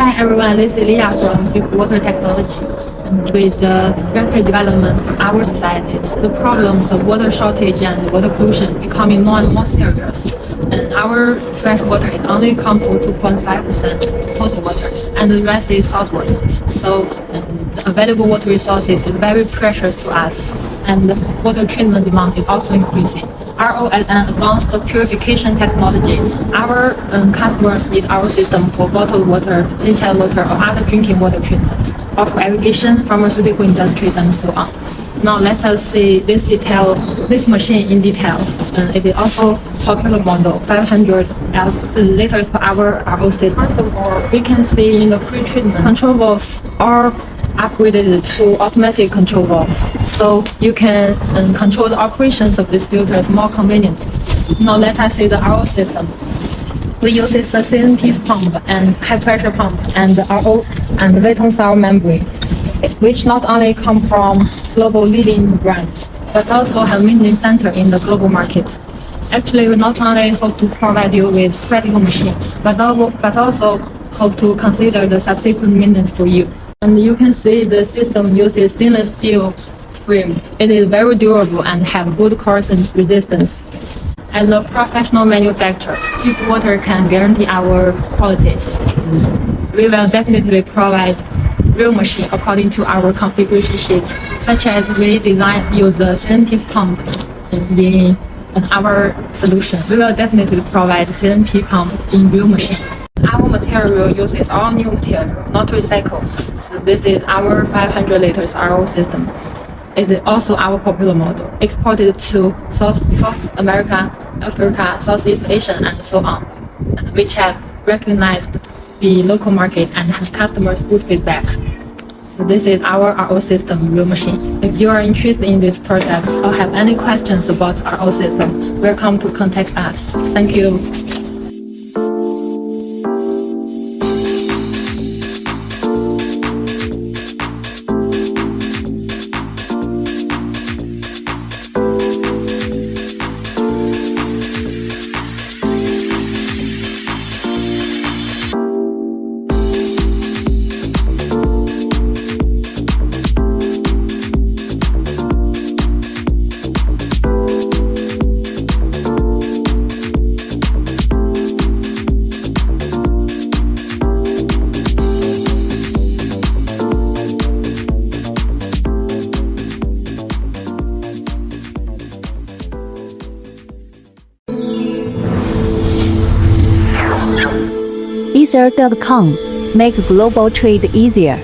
Hi everyone, this is Leah from Jufu Water Technology. And with the rapid development of our society, the problems of water shortage and water pollution becoming more and more serious. And our fresh water is only account for 2.5% of total water, and the rest is salt water. So the available water resources is very precious to us, and the water treatment demand is also increasing. RO and advanced purification technology. Our customers need our system for bottled water, synthetic water, or other drinking water treatment, or for irrigation, pharmaceutical industries, and so on. Now let us see this machine in detail. It is also popular model, 500 liters per hour RO system. First of all, we can see in the pre-treatment, control valves are upgraded to automatic control valves, so you can control the operations of these filters more conveniently. Now let us see the RO system. We use the CNP pump and high pressure pump and RO and wet on sour membrane, which not only come from global leading brands, but also have maintenance center in the global market. Actually, we not only hope to provide you with practical machine, but also hope to consider the subsequent maintenance for you. And you can see the system uses stainless steel frame. It is very durable and have good corrosion resistance. As a professional manufacturer, Jufu Water can guarantee our quality. We will definitely provide real machine according to our configuration sheets, such as we use the CNP pump in our solution. We will definitely provide CNP pump in real machine. Our material uses all new material, not recycled. So this is our 500 liters RO system. It is also our popular model, exported to South America, Africa, Southeast Asia, and so on, which have recognized the local market and have customers' good feedback. So this is our RO system, real machine. If you are interested in these products or have any questions about RO system, welcome to contact us. Thank you. Ether.com. Make global trade easier.